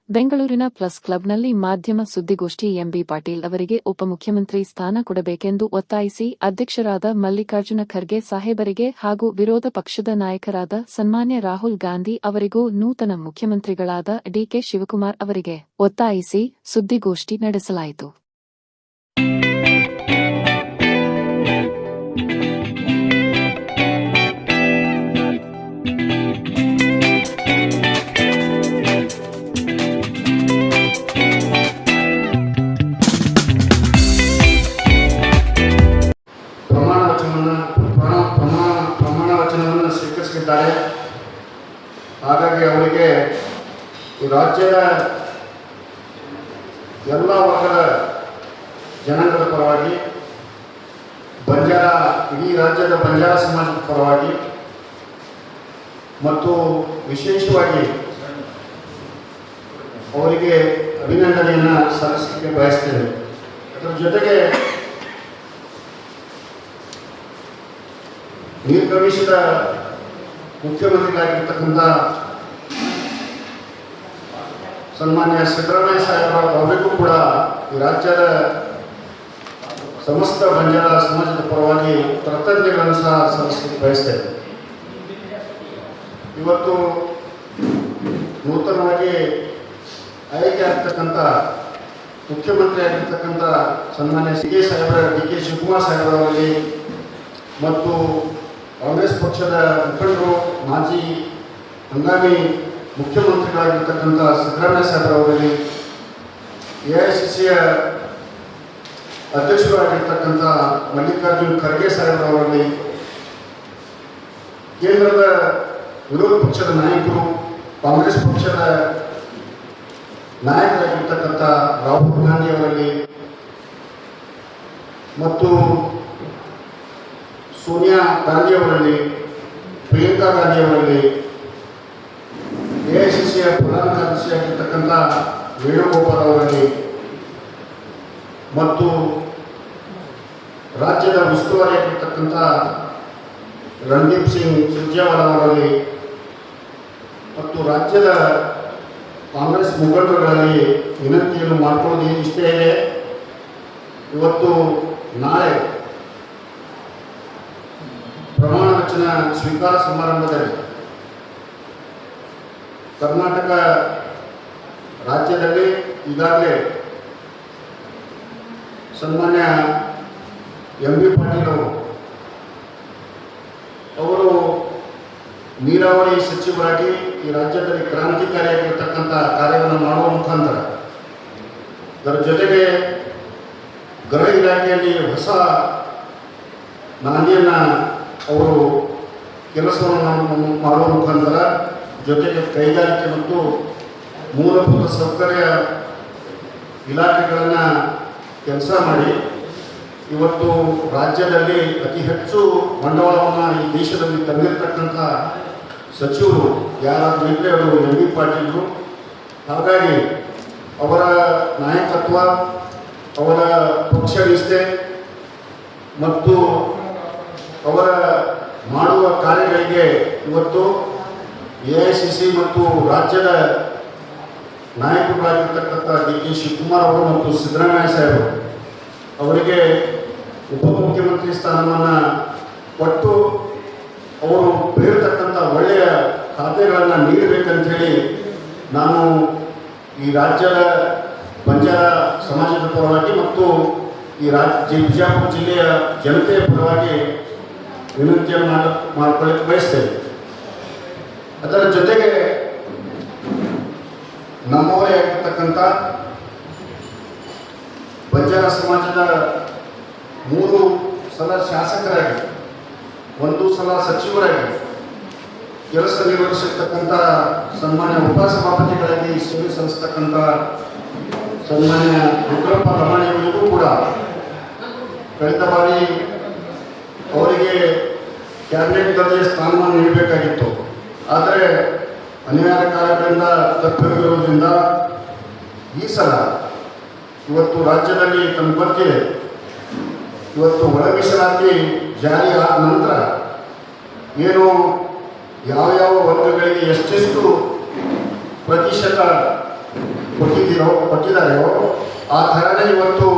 ಬೆಂಗಳೂರಿನ ಪ್ಲಸ್ ಕ್ಲಬ್ನಲ್ಲಿ ಮಾಧ್ಯಮ ಸುದ್ದಿಗೋಷ್ಠಿ ಎಂಬಿ ಪಾಟೀಲ್ ಅವರಿಗೆ ಉಪಮುಖ್ಯಮಂತ್ರಿ ಸ್ಥಾನ ಕೊಡಬೇಕೆಂದು ಒತ್ತಾಯಿಸಿ ಅಧ್ಯಕ್ಷರಾದ ಮಲ್ಲಿಕಾರ್ಜುನ ಖರ್ಗೆ ಸಾಹೇಬರಿಗೆ ಹಾಗೂ ವಿರೋಧ ಪಕ್ಷದ ನಾಯಕರಾದ ಸನ್ಮಾನ್ಯ ರಾಹುಲ್ ಗಾಂಧಿ ಅವರಿಗೂ ನೂತನ ಮುಖ್ಯಮಂತ್ರಿಗಳಾದ ಡಿಕೆ ಶಿವಕುಮಾರ್ ಅವರಿಗೆ ಒತ್ತಾಯಿಸಿ ಸುದ್ದಿಗೋಷ್ಠಿ ನಡೆಸಲಾಯಿತು. ಪ್ರಮಾಣ ಸ್ವೀಕರಿಸಿದ್ದಾರೆ. ಹಾಗಾಗಿ ಅವರಿಗೆ ಈ ರಾಜ್ಯದ ಎಲ್ಲ ವರ್ಗದ ಜನಾಂಗದ ಪರವಾಗಿ ಇಡೀ ರಾಜ್ಯದ ಬಂಜಾರ ಸಮಾಜದ ಪರವಾಗಿ ಮತ್ತು ವಿಶೇಷವಾಗಿ ಅವರಿಗೆ ಅಭಿನಂದನೆಯನ್ನು ಸಲ್ಲಿಸಲಿಕ್ಕೆ ಬಯಸ್ತೇನೆ. ಅದರ ಜೊತೆಗೆ ನಿರ್ಗಮಿಸಿದ ಮುಖ್ಯಮಂತ್ರಿಗಳಾಗಿರ್ತಕ್ಕಂಥ ಸನ್ಮಾನ್ಯ ಸಿದ್ದರಾಮಯ್ಯ ಸಾಹೇಬರ ಅವರಿಗೂ ಕೂಡ ಈ ರಾಜ್ಯದ ಸಮಸ್ತ ಬಂಜಾರ ಸಮಾಜದ ಪರವಾಗಿ ಕೃತಜ್ಞತೆಗಳನ್ನು ಸಹ ಸಲ್ಲಿಸಲಿಕ್ಕೆ ಬಯಸ್ತೇವೆ. ಇವತ್ತು ನೂತನವಾಗಿ ಆಯ್ಕೆ ಆಗ್ತಕ್ಕಂಥ ಮುಖ್ಯಮಂತ್ರಿ ಆಗಿರ್ತಕ್ಕಂಥ ಸನ್ಮಾನ್ಯ ಡಿ ಕೆ ಶಿವಕುಮಾರ್ ಸಾಹೇಬರವರಿಗೆ ಮತ್ತು ಕಾಂಗ್ರೆಸ್ ಪಕ್ಷದ ಮುಖಂಡರು ಮಾಜಿ ಹಂಗಾಮಿ ಮುಖ್ಯಮಂತ್ರಿಗಳಾಗಿರ್ತಕ್ಕಂಥ ಸಿದ್ದರಾಮಯ್ಯ ಸಾಹೇಬರವರಿಗೆ, ಎಐಸಿಸಿಯ ಅಧ್ಯಕ್ಷರು ಆಗಿರ್ತಕ್ಕಂಥ ಮಲ್ಲಿಕಾರ್ಜುನ ಖರ್ಗೆ ಸಾಹೇಬರವರಿಗೆ, ಕೇಂದ್ರದ ವಿರೋಧ ಪಕ್ಷದ ನಾಯಕರು ಕಾಂಗ್ರೆಸ್ ಪಕ್ಷದ ನಾಯಕರಾಗಿರ್ತಕ್ಕಂಥ ರಾಹುಲ್ ಗಾಂಧಿ ಅವರಲ್ಲಿ ಮತ್ತು ಸೋನಿಯಾ ಗಾಂಧಿ ಅವರಲ್ಲಿ, ಪ್ರಿಯಾಂಕಾ ಗಾಂಧಿ ಅವರಲ್ಲಿ, ಎಐಸಿಸಿಯ ಪ್ರಧಾನ ಕಾರ್ಯದರ್ಶಿಯಾಗಿರ್ತಕ್ಕಂಥ ವೇಣುಗೋಪಾಲ್ ಅವರಲ್ಲಿ ಮತ್ತು ರಾಜ್ಯದ ಉಸ್ತುವಾರಿಯಾಗಿರ್ತಕ್ಕಂಥ ರಣದೀಪ್ ಸಿಂಗ್ ಸುರ್ಜೇವಾಲಾ ಅವರಲ್ಲಿ ಮತ್ತು ರಾಜ್ಯದ ಕಾಂಗ್ರೆಸ್ ಮುಖಂಡರುಗಳಲ್ಲಿ ವಿನಂತಿಯನ್ನು ಮಾಡಿಕೊಳ್ಳೋದು ಇಷ್ಟೇ ಇದೆ. ಇವತ್ತು ನಾಳೆ ಪ್ರಮಾಣ ವಚನ ಸ್ವೀಕಾರ ಸಮಾರಂಭದಲ್ಲಿ ಕರ್ನಾಟಕ ರಾಜ್ಯದಲ್ಲಿ ಈಗಾಗಲೇ ಸನ್ಮಾನ್ಯ ಎಂಬಿ ಪಾಟೀಲ್ ಅವರು ನೀರಾವರಿ ಸಚಿವರಾಗಿ ಈ ರಾಜ್ಯದಲ್ಲಿ ಕ್ರಾಂತಿಕಾರಿಯಾಗಿರ್ತಕ್ಕಂಥ ಕಾರ್ಯವನ್ನು ಮಾಡುವ ಮುಖಾಂತರ ಅದರ ಜೊತೆಗೆ ಗೃಹ ಇಲಾಖೆಯಲ್ಲಿ ಹೊಸ ನಾಂದಿಯನ್ನು ಅವರು ಕೆಲಸವನ್ನು ಮಾಡುವ ಮುಖಾಂತರ ಜೊತೆಗೆ ಕೈಗಾರಿಕೆ ಮತ್ತು ಮೂಲಭೂತ ಸೌಕರ್ಯ ಇಲಾಖೆಗಳನ್ನು ಕೆಲಸ ಮಾಡಿ ಇವತ್ತು ರಾಜ್ಯದಲ್ಲಿ ಅತಿ ಹೆಚ್ಚು ಬಂಡವಾಳವನ್ನು ಈ ದೇಶದಲ್ಲಿ ತಂದಿರತಕ್ಕಂಥ ಸಚಿವರು ಯಾರಾದರೂ ಇದ್ದರೆ ಅವರು ಎಂಬಿ ಪಾಟೀಲರು. ಹಾಗಾಗಿ ಅವರ ನಾಯಕತ್ವ, ಅವರ ಪಕ್ಷ ನಿಷ್ಠೆ ಮತ್ತು ಅವರ ಮಾಡುವ ಕಾರ್ಯಗಳಿಗೆ ಇವತ್ತು ಎಐಸಿಸಿ ಮತ್ತು ರಾಜ್ಯದ ನಾಯಕರಾಗಿರ್ತಕ್ಕಂಥ ಡಿ ಕೆ ಶಿವಕುಮಾರ್ ಅವರು ಮತ್ತು ಸಿದ್ದರಾಮಯ್ಯ ಸಾಹೇಬರು ಅವರಿಗೆ ಉಪಮುಖ್ಯಮಂತ್ರಿ ಸ್ಥಾನವನ್ನು ಕೊಟ್ಟು ಅವರು ಬೇರತಕ್ಕಂಥ ಒಳ್ಳೆಯ ಖಾತೆಗಳನ್ನು ನೀಡಬೇಕಂಥೇಳಿ ನಾನು ಈ ರಾಜ್ಯದ ಬಂಜಾರ ಸಮಾಜದ ಪರವಾಗಿ ಮತ್ತು ಈ ಬಿಜಾಪುರ ಜಿಲ್ಲೆಯ ಜನತೆಯ ಪರವಾಗಿ ವಿನಂತಿಯನ್ನು ಮಾಡಿಕೊಳ್ಳಕ್ಕೆ ಬಯಸ್ತೇವೆ. ಅದರ ಜೊತೆಗೆ ನಮ್ಮವರೇ ಆಗಿರ್ತಕ್ಕಂಥ ಬಂಜಾರ ಸಮಾಜದ 3 ಸಲ ಶಾಸಕರಾಗಿ 1 ಸಲ ಸಚಿವರಾಗಿ ಕೆಲಸ ನಿರ್ವಹಿಸಿರ್ತಕ್ಕಂಥ ಸನ್ಮಾನ್ಯ ಉಪಸಭಾಪತಿಗಳಾಗಿ ಸೇವೆ ಸಲ್ಲಿಸ್ತಕ್ಕಂಥ ಸನ್ಮಾನ್ಯ ರುದ್ರಪ್ಪ ರಮಣಿಯವರಿಗೂ ಕೂಡ ಕಳೆದ ಬಾರಿ ಅವರಿಗೆ ಕ್ಯಾಬಿನೆಟ್ ದರ್ಜೆ ಸ್ಥಾನಮಾನ ನೀಡಬೇಕಾಗಿತ್ತು. ಆದರೆ ಅನಿವಾರ್ಯ ಕಾರಣಗಳಿಂದ ತಪ್ಪಿರುವುದರಿಂದ ಈ ಸಲ ಇವತ್ತು ರಾಜ್ಯದಲ್ಲಿ ತಮ್ಮ ಬಗ್ಗೆ ಇವತ್ತು ಒಳ ಮೀಸಲಾತಿ ಜಾರಿ ಆದ ನಂತರ ಏನು ಯಾವ ವರ್ಗಗಳಿಗೆ ಎಷ್ಟೆಷ್ಟು ಪ್ರತಿಶತ ಕೊಟ್ಟಿದ್ದಾರೆಯೋ ಆ ಥರನೇ ಇವತ್ತು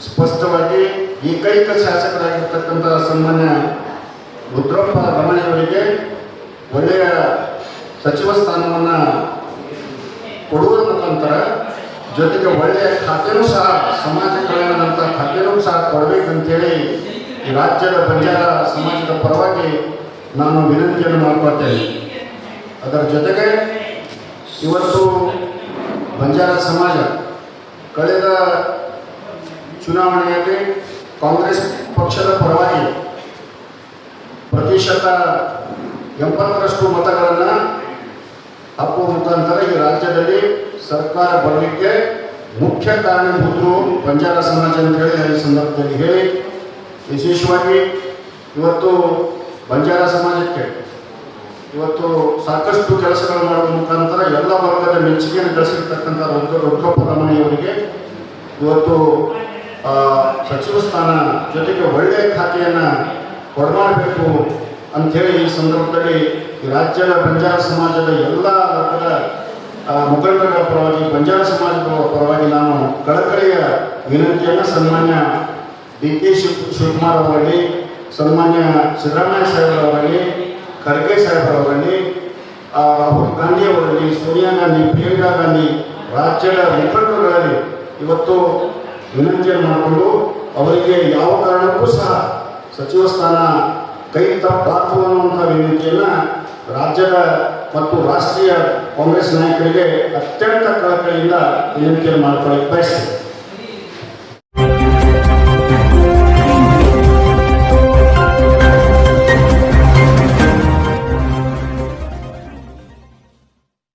ಸ್ಪಷ್ಟವಾಗಿ ಏಕೈಕ ಶಾಸಕರಾಗಿರ್ತಕ್ಕಂಥ ಸನ್ಮಾನ್ಯ ರುದ್ರಪ್ಪ ರಮಣಿಯವರಿಗೆ ಒಳ್ಳೆಯ ಸಚಿವ ಸ್ಥಾನವನ್ನು ಕೊಡುವುದರ ಮುಖಾಂತರ ಜೊತೆಗೆ ಒಳ್ಳೆಯ ಖಾತೆನೂ ಸಹ ಸಮಾಜ ಕಲ್ಯಾಣದಂಥ ಖಾತೆನೂ ಸಹ ಕೊಡಬೇಕಂತೇಳಿ ಈ ರಾಜ್ಯದ ಬಂಜಾರ ಸಮಾಜದ ಪರವಾಗಿ ನಾನು ವಿನಂತಿಯನ್ನು ಮಾಡಿಕೊಳ್ತೇನೆ. ಅದರ ಜೊತೆಗೆ ಇವತ್ತು ಬಂಜಾರ ಸಮಾಜ ಕಳೆದ ಚುನಾವಣೆಯಲ್ಲಿ ಕಾಂಗ್ರೆಸ್ ಪಕ್ಷದ ಪರವಾಗಿ ಪ್ರತಿಶತ 80ರಷ್ಟು ಮತಗಳನ್ನು ಹಾಕುವ ಮುಖಾಂತರ ಈ ರಾಜ್ಯದಲ್ಲಿ ಸರ್ಕಾರ ಬರಲಿಕ್ಕೆ ಮುಖ್ಯ ಕಾರಣಭೂತರು ಬಂಜಾರ ಸಮಾಜ ಅಂತೇಳಿ ಈ ಸಂದರ್ಭದಲ್ಲಿ ಹೇಳಿ, ವಿಶೇಷವಾಗಿ ಇವತ್ತು ಬಂಜಾರ ಸಮಾಜಕ್ಕೆ ಇವತ್ತು ಸಾಕಷ್ಟು ಕೆಲಸಗಳು ಮಾಡುವ ಮುಖಾಂತರ ಎಲ್ಲ ವರ್ಗದ ಮೆಚ್ಚುಗೆಯನ್ನು ಗಳಿಸಿರ್ತಕ್ಕಂಥ ರುದ್ರಪ್ಪ ರಮಣಿಯವರಿಗೆ ಇವತ್ತು ಸಚಿವ ಸ್ಥಾನ ಜೊತೆಗೆ ಒಳ್ಳೆಯ ಖಾತೆಯನ್ನು ಕೊಡಮಾಡಬೇಕು ಅಂಥೇಳಿ ಈ ಸಂದರ್ಭದಲ್ಲಿ ಈ ರಾಜ್ಯದ ಬಂಜಾರ ಸಮಾಜದ ಎಲ್ಲ ವರ್ಗದ ಮುಖಂಡರ ಪರವಾಗಿ ಬಂಜಾರ ಸಮಾಜದ ಪರವಾಗಿ ನಾನು ಕಳಕಳಿಯ ವಿನಂತಿಯನ್ನು ಸನ್ಮಾನ್ಯ DK ಶಿವಕುಮಾರ್ ಅವರಲ್ಲಿ, ಸನ್ಮಾನ್ಯ ಸಿದ್ದರಾಮಯ್ಯ ಸಾಹೇಬರವರಲ್ಲಿ, ಖರ್ಗೆ ಸಾಹೇಬರವರಲ್ಲಿ, ರಾಹುಲ್ ಗಾಂಧಿ ಅವರಲ್ಲಿ, ಸೋನಿಯಾ ಗಾಂಧಿ, ಪ್ರಿಯಾಂಕಾ ಗಾಂಧಿ, ರಾಜ್ಯದ ಮುಖಂಡರುಗಳಲ್ಲಿ ಇವತ್ತು ವಿನಂತಿಯನ್ನು ಮಾಡಿಕೊಂಡು ಅವರಿಗೆ ಯಾವ ಕಾರಣಕ್ಕೂ ಸಹ ಸಚಿವ ಸ್ಥಾನ ಕೈ ತಪ್ಪಬಾರದು ಅನ್ನುವಂಥ ವಿನಂತಿಯನ್ನು ರಾಜ್ಯದ ಮತ್ತು ರಾಷ್ಟ್ರೀಯ ಕಾಂಗ್ರೆಸ್ ನಾಯಕರಿಗೆ ಅತ್ಯಂತ ಕಳಕಳಿಯಿಂದ ವಿನಂತಿಯನ್ನು ಮಾಡಿಕೊಳ್ಳಕ್ಕೆ ಬಯಸ್ತೇನೆ.